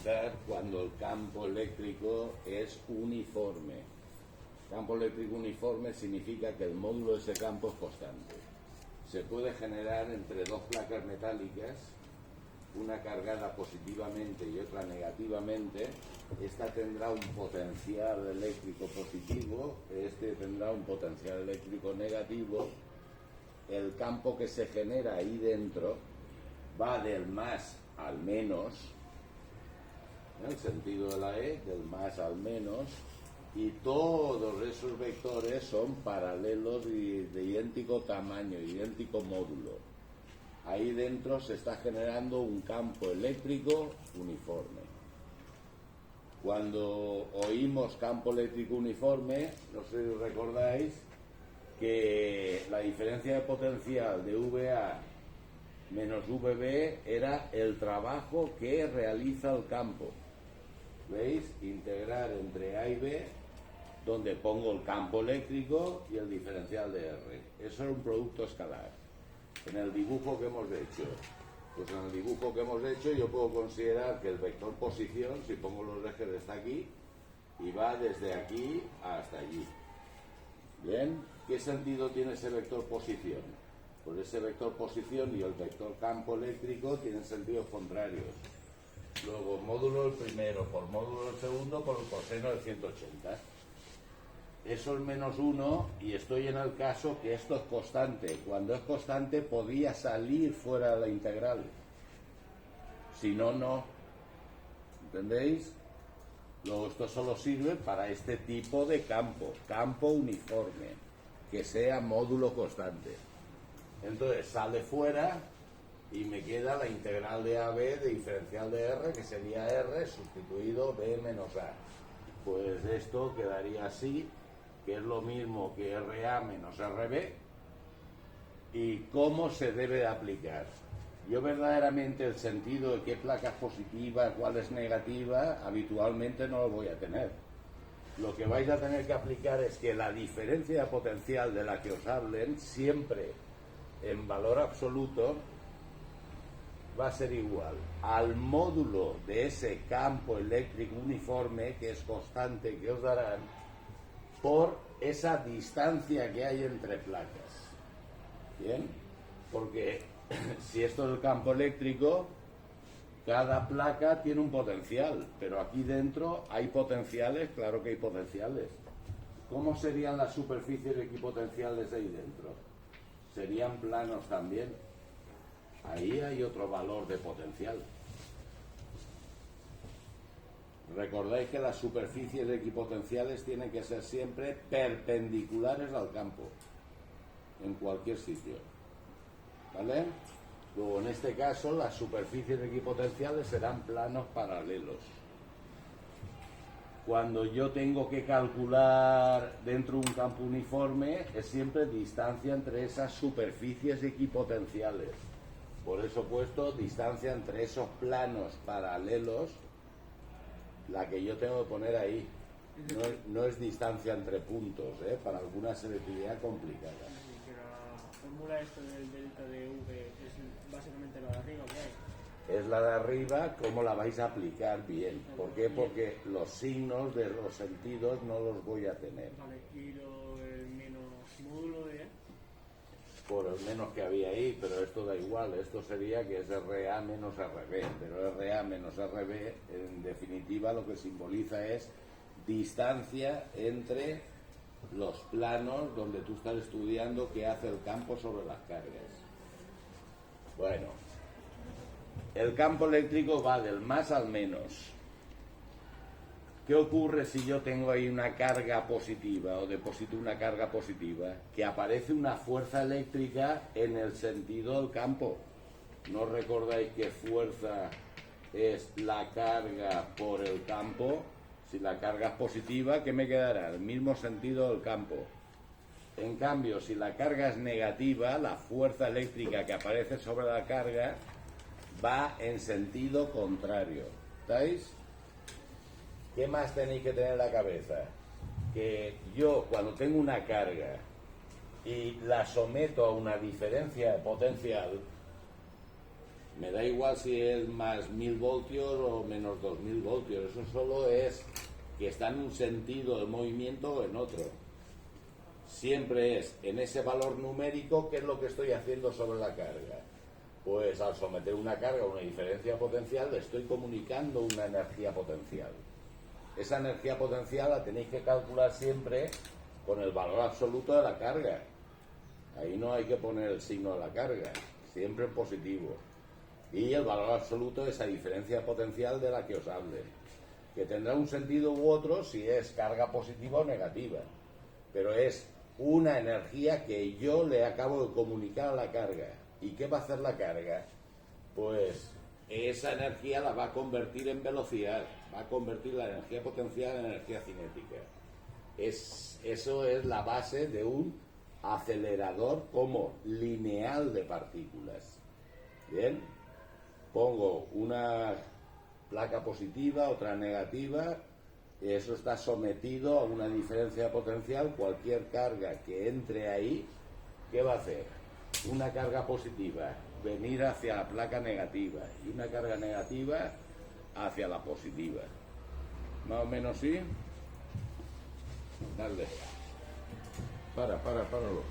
utilizar cuando el campo eléctrico es uniforme. Campo eléctrico uniforme significa que el módulo de ese campo es constante. Se puede generar entre dos placas metálicas, una cargada positivamente y otra negativamente. Esta tendrá un potencial eléctrico positivo, este tendrá un potencial eléctrico negativo. El campo que se genera ahí dentro va del más al menos, en el sentido de la E, del más al menos, y todos esos vectores son paralelos y de idéntico tamaño, idéntico módulo. Ahí dentro se está generando un campo eléctrico uniforme. Cuando oímos campo eléctrico uniforme, no sé si recordáis que la diferencia de potencial de VA menos VB era el trabajo que realiza el campo. ¿Veis? Integrar entre A y B, donde pongo el campo eléctrico y el diferencial de R. Eso es un producto escalar. En el dibujo que hemos hecho, pues en el dibujo que hemos hecho yo puedo considerar que el vector posición, si pongo los ejes, está aquí y va desde aquí hasta allí. ¿Bien? ¿Qué sentido tiene ese vector posición? Pues ese vector posición y el vector campo eléctrico tienen sentidos contrarios. Luego, módulo del primero por módulo del segundo por el coseno de 180. Eso es menos 1 y estoy en el caso que esto es constante. Cuando es constante podía salir fuera de la integral. Si no, no. ¿Entendéis? Luego esto solo sirve para este tipo de campo uniforme, que sea módulo constante. Entonces sale fuera y me queda la integral de AB de diferencial de R, que sería R sustituido B menos A. Pues esto quedaría así, que es lo mismo que RA menos RB. ¿Y cómo se debe de aplicar? Yo verdaderamente el sentido de qué placa es positiva, cuál es negativa, habitualmente no lo voy a tener. Lo que vais a tener que aplicar es que la diferencia potencial de la que os hablen, siempre en valor absoluto, va a ser igual al módulo de ese campo eléctrico uniforme, que es constante, que os darán, por esa distancia que hay entre placas. ¿Bien? Porque si esto es el campo eléctrico, cada placa tiene un potencial, pero aquí dentro hay potenciales, claro que hay potenciales. ¿Cómo serían las superficies equipotenciales ahí dentro? Serían planos también. Ahí hay otro valor de potencial. Recordáis que las superficies equipotenciales tienen que ser siempre perpendiculares al campo, en cualquier sitio. ¿Vale? Luego, en este caso, las superficies equipotenciales serán planos paralelos. Cuando yo tengo que calcular dentro de un campo uniforme, es siempre distancia entre esas superficies equipotenciales. Por eso he puesto distancia entre esos planos paralelos, la que yo tengo que poner ahí. No es distancia entre puntos, para alguna selectividad complicada. La fórmula esto del delta de V es básicamente la de arriba, ¿qué? Es la de arriba. ¿Cómo la vais a aplicar bien? ¿Por qué? Porque los signos de los sentidos no los voy a tener. Vale, y el menos módulo de por el menos que había ahí, pero esto da igual, esto sería que es RA menos RB, pero RA menos RB en definitiva lo que simboliza es distancia entre los planos donde tú estás estudiando qué hace el campo sobre las cargas. Bueno, el campo eléctrico va del más al menos. ¿Qué ocurre si yo tengo ahí una carga positiva o deposito una carga positiva? Que aparece una fuerza eléctrica en el sentido del campo. ¿No recordáis que fuerza es la carga por el campo? Si la carga es positiva, ¿qué me quedará? El mismo sentido del campo. En cambio, si la carga es negativa, la fuerza eléctrica que aparece sobre la carga va en sentido contrario. ¿Estáis? ¿Qué más tenéis que tener en la cabeza? Que yo, cuando tengo una carga y la someto a una diferencia de potencial, Me da igual si es más 1000 voltios o menos 2000 voltios. Eso solo es que está en un sentido de movimiento o en otro. Siempre es en ese valor numérico qué es lo que estoy haciendo sobre la carga. Pues al someter una carga a una diferencia potencial le estoy comunicando una energía potencial. Esa energía potencial la tenéis que calcular siempre con el valor absoluto de la carga. Ahí no hay que poner el signo de la carga, siempre en positivo. Y el valor absoluto de esa diferencia potencial de la que os hable, que tendrá un sentido u otro si es carga positiva o negativa, pero es una energía que yo le acabo de comunicar a la carga. ¿Y qué va a hacer la carga? Pues esa energía la va a convertir en velocidad, va a convertir la energía potencial en energía cinética. Eso es la base de un acelerador como lineal de partículas. Bien, pongo una placa positiva, otra negativa, y eso está sometido a una diferencia potencial. Cualquier carga que entre ahí, ¿qué va a hacer? Una carga positiva venir hacia la placa negativa y una carga negativa hacia la positiva. Más o menos sí. Dale. Páralo.